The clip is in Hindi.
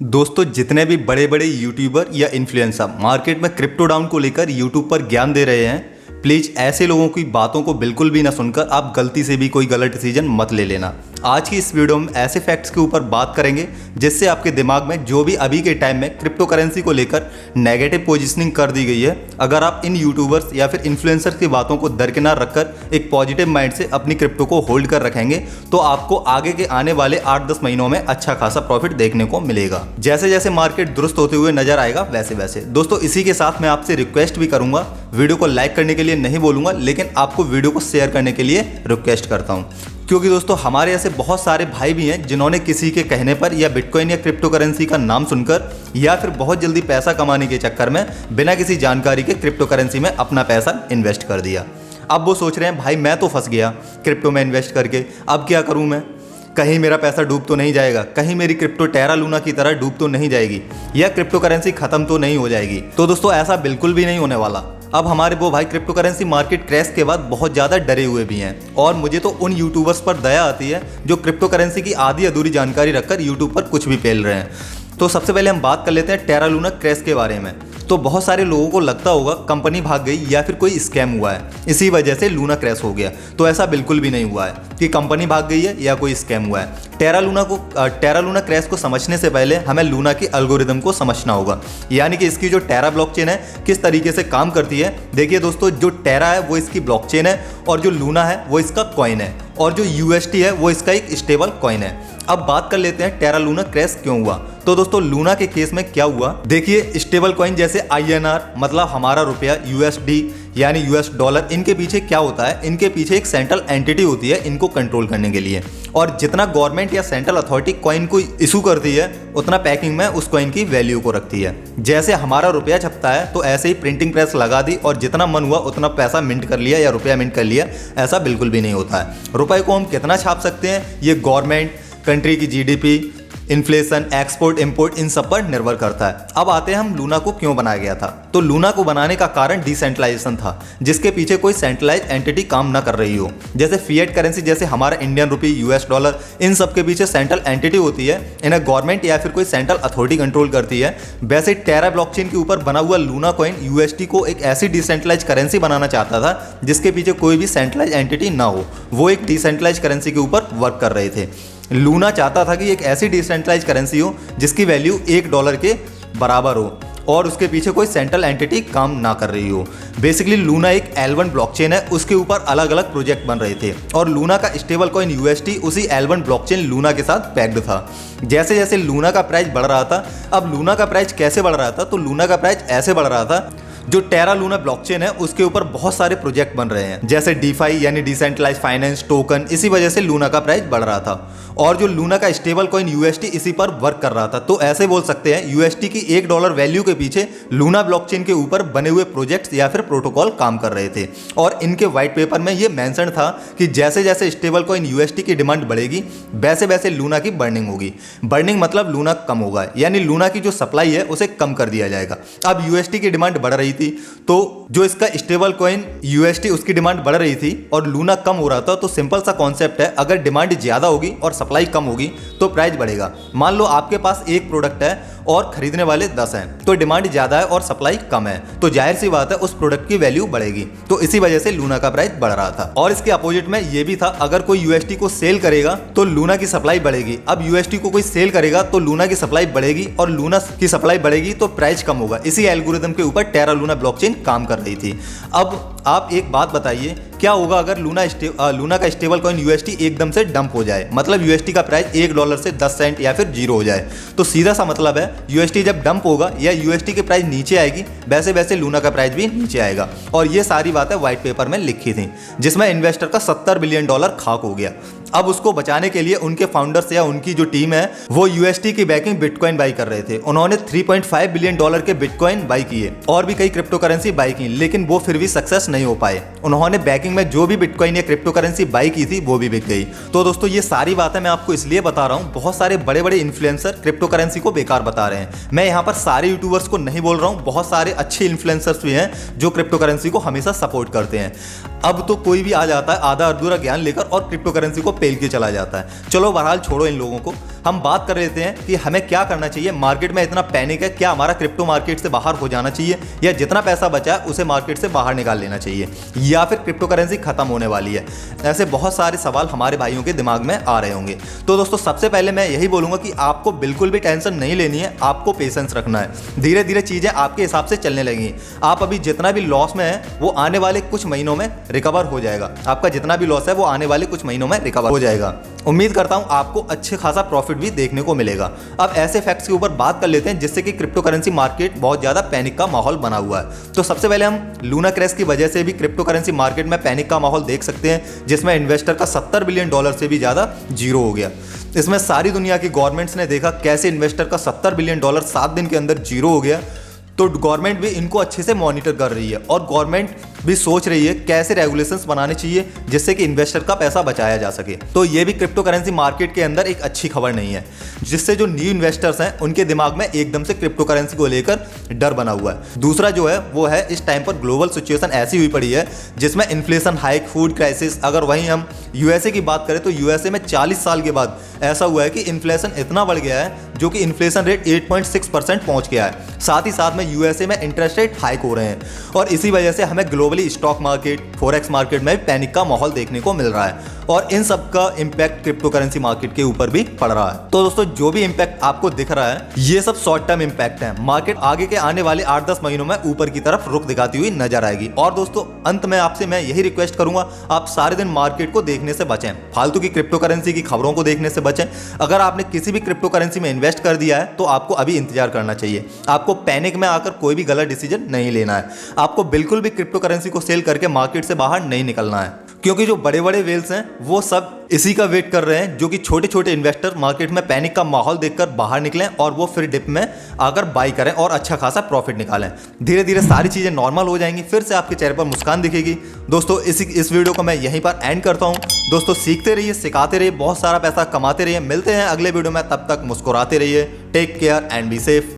दोस्तों जितने भी बड़े बड़े यूट्यूबर या इन्फ्लुएंसर मार्केट में क्रिप्टो डाउन को लेकर यूट्यूब पर ज्ञान दे रहे हैं, प्लीज़ ऐसे लोगों की बातों को बिल्कुल भी ना सुनकर आप गलती से भी कोई गलत डिसीजन मत ले लेना। आज की इस वीडियो में ऐसे फैक्ट्स के ऊपर बात करेंगे जिससे आपके दिमाग में जो भी अभी के टाइम में क्रिप्टो करेंसी को लेकर नेगेटिव पोजीशनिंग कर दी गई है, अगर आप इन यूट्यूबर्स या फिर इन्फ्लुएंसर्स की बातों को दरकिनार रखकर एक पॉजिटिव माइंड से अपनी क्रिप्टो को होल्ड कर रखेंगे तो आपको आगे के आने वाले 8-10 महीनों में अच्छा खासा प्रॉफिट देखने को मिलेगा। जैसे जैसे मार्केट दुरुस्त होते हुए नजर आएगा वैसे वैसे। दोस्तों इसी के साथ मैं आपसे रिक्वेस्ट भी करूंगा, वीडियो को लाइक करने के लिए नहीं बोलूंगा, लेकिन आपको वीडियो को शेयर करने के लिए रिक्वेस्ट करता हूं, क्योंकि दोस्तों हमारे ऐसे बहुत सारे भाई भी हैं जिन्होंने किसी के कहने पर या बिटकॉइन या क्रिप्टो करेंसी का नाम सुनकर या फिर बहुत जल्दी पैसा कमाने के चक्कर में बिना किसी जानकारी के क्रिप्टो करेंसी में अपना पैसा इन्वेस्ट कर दिया। अब वो सोच रहे हैं भाई मैं तो फंस गया क्रिप्टो में इन्वेस्ट करके, अब क्या करूं मैं, कहीं मेरा पैसा डूब तो नहीं जाएगा, कहीं मेरी क्रिप्टो टेरा लूना की तरह डूब तो नहीं जाएगी, या क्रिप्टो करेंसी खत्म तो नहीं हो जाएगी। तो दोस्तों ऐसा बिल्कुल भी नहीं होने वाला। अब हमारे वो भाई क्रिप्टो करेंसी मार्केट क्रैश के बाद बहुत ज़्यादा डरे हुए भी हैं, और मुझे तो उन यूट्यूबर्स पर दया आती है जो क्रिप्टो करेंसी की आधी अधूरी जानकारी रखकर यूट्यूब पर कुछ भी फैल रहे हैं। तो सबसे पहले हम बात कर लेते हैं टेरा लूना क्रैश के बारे में। तो बहुत सारे लोगों को लगता होगा कंपनी भाग गई या फिर कोई स्कैम हुआ है, इसी वजह से लूना क्रैश हो गया। तो ऐसा बिल्कुल भी नहीं हुआ है कि कंपनी भाग गई है या कोई स्कैम हुआ है। टेरा लूना क्रैश को समझने से पहले हमें लूना की एल्गोरिदम को समझना होगा, यानी कि इसकी जो टेरा ब्लॉकचेन है किस तरीके से काम करती है। देखिए दोस्तों, जो टेरा है वो इसकी ब्लॉकचेन है और जो लूना है वो इसका कॉइन है, और जो यूएसटी है वो इसका एक स्टेबल कॉइन है। अब बात कर लेते हैं टेरा लूना क्रैश क्यों हुआ। तो दोस्तों लूना के केस में क्या हुआ, देखिए स्टेबल कॉइन जैसे आईएनआर मतलब हमारा रुपया, यूएसडी यानी यूएस डॉलर, इनके पीछे क्या होता है, इनके पीछे एक सेंट्रल एंटिटी होती है इनको कंट्रोल करने के लिए, और जितना गवर्नमेंट या सेंट्रल अथॉरिटी कॉइन को इशू करती है उतना पैकिंग में उस कॉइन की वैल्यू को रखती है। जैसे हमारा रुपया छपता है तो ऐसे ही प्रिंटिंग प्रेस लगा दी और जितना मन हुआ उतना पैसा मिंट कर लिया या रुपया मिंट कर लिया, ऐसा बिल्कुल भी नहीं होता है। रुपये को हम कितना छाप सकते हैं ये गवर्नमेंट, कंट्री की जीडीपी, इन्फ्लेशन, एक्सपोर्ट इंपोर्ट, इन सब पर निर्भर करता है। अब आते हैं हम लूना को क्यों बनाया गया था। तो लूना को बनाने का कारण डिसेंट्रलाइजेशन था, जिसके पीछे कोई सेंट्रलाइज एंटिटी काम ना कर रही हो। जैसे फिएट करेंसी जैसे हमारा इंडियन रुपी, यूएस डॉलर, इन सब के पीछे सेंट्रल एंटिटी होती है, इन्हें गवर्नमेंट या फिर कोई सेंट्रल अथॉरिटी कंट्रोल करती है। वैसे टेरा ब्लॉकचेन के ऊपर बना हुआ लूना कॉइन यूएसटी को एक ऐसी डिसेंट्रलाइज करेंसी बनाना चाहता था जिसके पीछे कोई भी सेंट्रलाइज एंटिटी ना हो। वो एक डिसेंट्रलाइज करेंसी के ऊपर वर्क कर रहे थे। लूना चाहता था कि एक ऐसी डिसेंट्रलाइज करेंसी हो जिसकी वैल्यू $1 के बराबर हो और उसके पीछे कोई सेंट्रल एंटिटी काम ना कर रही हो। बेसिकली लूना एक L1 ब्लॉकचेन है, उसके ऊपर अलग अलग प्रोजेक्ट बन रहे थे, और लूना का स्टेबल कॉइन यूएसटी उसी L1 ब्लॉकचेन लूना के साथ पैक्ड था। जैसे जैसे लूना का प्राइस बढ़ रहा था, अब लूना का प्राइस कैसे बढ़ रहा था, तो लूना का प्राइस ऐसे बढ़ रहा था, जो टेरा लूना ब्लॉकचेन है उसके ऊपर बहुत सारे प्रोजेक्ट बन रहे हैं, जैसे डीफाई यानी डिसेंट्रलाइज फाइनेंस, टोकन, इसी वजह से लूना का प्राइस बढ़ रहा था, और जो लूना का स्टेबल कॉइन यूएसटी इसी पर वर्क कर रहा था। तो ऐसे बोल सकते हैं यूएसटी की $1 वैल्यू के पीछे लूना ब्लॉकचेन के ऊपर बने हुए प्रोजेक्ट्स या फिर प्रोटोकॉल काम कर रहे थे, और इनके व्हाइट पेपर में ये मेंशन था कि जैसे जैसे स्टेबल कॉइन यूएसटी की डिमांड बढ़ेगी वैसे वैसे लूना की बर्निंग होगी। बर्निंग मतलब लूना कम होगा, यानी लूना की जो सप्लाई है उसे कम कर दिया जाएगा। अब यूएसटी की डिमांड बढ़ रही थी, तो जो इसका स्टेबल कॉइन यूएसटी उसकी डिमांड बढ़ रही थी और लूना कम हो रहा था। तो सिंपल सा कॉन्सेप्ट है, अगर डिमांड ज़्यादा होगी और सप्लाई कम होगी तो प्राइस बढ़ेगा। मान लो आपके पास एक प्रोडक्ट है और खरीदने वाले 10 हैं, तो डिमांड ज़्यादा है और सप्लाई कम है, तो जाहिर सी बात है उस प्रोडक्ट की वैल्यू बढ़ेगी। तो इसी वजह से लूना का प्राइस बढ़ रहा था। और इसके अपोजिट में ये भी था, अगर कोई यूएसटी को सेल करेगा तो लूना की सप्लाई बढ़ेगी। अब यूएसटी को कोई सेल करेगा तो लूना की सप्लाई बढ़ेगी, और लूना की सप्लाई बढ़ेगी तो प्राइस कम होगा। इसी एल्गोरिदम के ऊपर टेरा लूना ब्लॉकचेन काम कर रही थी। अब आप एक बात बताइए, क्या होगा अगर लूना का स्टेबल कॉइन यूएसटी एकदम से डंप हो जाए, मतलब यूएसटी का प्राइस $1 से 10 सेंट या फिर 0 हो जाए। तो सीधा सा मतलब है यूएसटी जब डंप होगा या यूएसटी की प्राइस नीचे आएगी वैसे वैसे लूना का प्राइस भी नीचे आएगा। और ये सारी बातें व्हाइट पेपर में लिखी थी, जिसमें इन्वेस्टर का $70 बिलियन खाक हो गया। अब उसको बचाने के लिए उनके फाउंडर्स या उनकी जो टीम है वो यूएसटी की बैकिंग बिटकॉइन बाई कर रहे थे। उन्होंने $3.5 बिलियन के बिटकॉइन बाई किए और भी कई क्रिप्टो करेंसी बाई की, लेकिन वो फिर भी सक्सेस नहीं हो पाए। उन्होंने बैकिंग में जो भी बिटकॉइन या क्रिप्टो करेंसी बाई की थी वो भी बिक गई। तो दोस्तों ये सारी बातें मैं आपको इसलिए बता रहा हूँ, बहुत सारे बड़े बड़े इन्फ्लुएंसर क्रिप्टो करेंसी को बेकार बता रहे हैं। मैं यहाँ पर सारे यूट्यूबर्स को नहीं बोल रहा हूँ, बहुत सारे अच्छे इन्फ्लुएंसर्स भी हैं जो क्रिप्टो करेंसी को हमेशा सपोर्ट करते हैं। अब तो कोई भी आ जाता है आधा अधूरा ज्ञान लेकर और क्रिप्टो करेंसी को पेल के चला जाता है। चलो बहरहाल छोड़ो इन लोगों को, हम बात कर लेते हैं कि हमें क्या करना चाहिए। मार्केट में इतना पैनिक है, क्या हमारा क्रिप्टो मार्केट से बाहर हो जाना चाहिए या जितना पैसा बचा है उसे मार्केट से बाहर निकाल लेना चाहिए, या फिर क्रिप्टो करेंसी खत्म होने वाली है। ऐसे बहुत सारे सवाल हमारे भाइयों के दिमाग में आ रहे होंगे। तो दोस्तों सबसे पहले मैं यही बोलूंगा कि आपको बिल्कुल भी टेंशन नहीं लेनी है, आपको पेशेंस रखना है। धीरे धीरे चीजें आपके हिसाब से चलने लगेंगी। आप अभी जितना भी लॉस में है वो आने वाले कुछ महीनों में रिकवर हो जाएगा। आपका जितना भी लॉस है वो आने वाले कुछ महीनों में रिकवर हो जाएगा। उम्मीद करता हूं आपको अच्छे खासा प्रॉफिट भी देखने को मिलेगा। अब ऐसे फैक्ट्स के ऊपर बात कर लेते हैं जिससे कि क्रिप्टो करेंसी मार्केट बहुत ज्यादा पैनिक का माहौल बना हुआ है। तो सबसे पहले हम लूना क्रैश की वजह से भी क्रिप्टो करेंसी मार्केट में पैनिक का माहौल देख सकते हैं, जिसमें इन्वेस्टर का $70 बिलियन से भी ज्यादा जीरो हो गया। इसमें सारी दुनिया की गवर्नमेंट्स ने देखा कैसे इन्वेस्टर का $70 बिलियन 7 दिन के अंदर जीरो हो गया। तो गवर्नमेंट भी इनको अच्छे से मॉनिटर कर रही है और गवर्नमेंट भी सोच रही है कैसे रेगुलेशंस बनाने चाहिए जिससे कि इन्वेस्टर का पैसा बचाया जा सके। तो ये भी क्रिप्टो करेंसी मार्केट के अंदर एक अच्छी खबर नहीं है, जिससे जो न्यू इन्वेस्टर्स हैं उनके दिमाग में एकदम से क्रिप्टो करेंसी को लेकर डर बना हुआ है। दूसरा जो है वो है इस टाइम पर ग्लोबल सिचुएशन ऐसी हुई पड़ी है जिसमें इन्फ्लेशन हाइक, फूड क्राइसिस। अगर वहीं हम यूएसए की बात करें तो यूएसए में 40 साल के बाद ऐसा हुआ है कि इन्फ्लेशन इतना बढ़ गया है जो कि इन्फ्लेशन रेट 8.6% पहुंच गया है। साथ ही साथ में यूएसए में इंटरेस्ट रेट हाइक हो रहे हैं और इसी वजह से हमें globally stock market, forex market में पैनिक का माहौल देखने को मिल रहा है और इन सब का इंपैक्ट क्रिप्टो करेंसी मार्केट के ऊपर भी पड़ रहा है। तो दोस्तों जो भी इंपैक्ट आपको दिख रहा है ये सब शॉर्ट टर्म इंपैक्ट है। मार्केट आगे के आने वाले 8-10 महीनों में ऊपर की तरफ रुख दिखाती हुई नजर आएगी। और दोस्तों अंत में आपसे मैं यही रिक्वेस्ट करूंगा, आप सारे दिन मार्केट को देखने से बचें, फालतू की क्रिप्टो करेंसी की खबरों को देखने से बचें। अगर आपने किसी भी क्रिप्टो करेंसी में इन्वेस्ट कर दिया है तो आपको अभी इंतजार करना चाहिए। आपको पैनिक में आकर कोई भी गलत डिसीजन नहीं लेना है। आपको बिल्कुल भी क्रिप्टो करेंसी को सेल करके मार्केट से बाहर नहीं निकलना है, क्योंकि जो बड़े बड़े वेल्स हैं वो सब इसी का वेट कर रहे हैं जो कि छोटे छोटे इन्वेस्टर मार्केट में पैनिक का माहौल देखकर बाहर निकलें और वो फिर डिप में आकर बाई करें और अच्छा खासा प्रॉफिट निकालें। धीरे धीरे सारी चीजें नॉर्मल हो जाएंगी, फिर से आपके चेहरे पर मुस्कान दिखेगी। दोस्तों इस वीडियो को मैं यहीं पर एंड करता हूं। दोस्तों सीखते रहिए, सिखाते रहिए, बहुत सारा पैसा कमाते रहिए। मिलते हैं अगले वीडियो में, तब तक मुस्कुराते रहिए। Take care and be safe.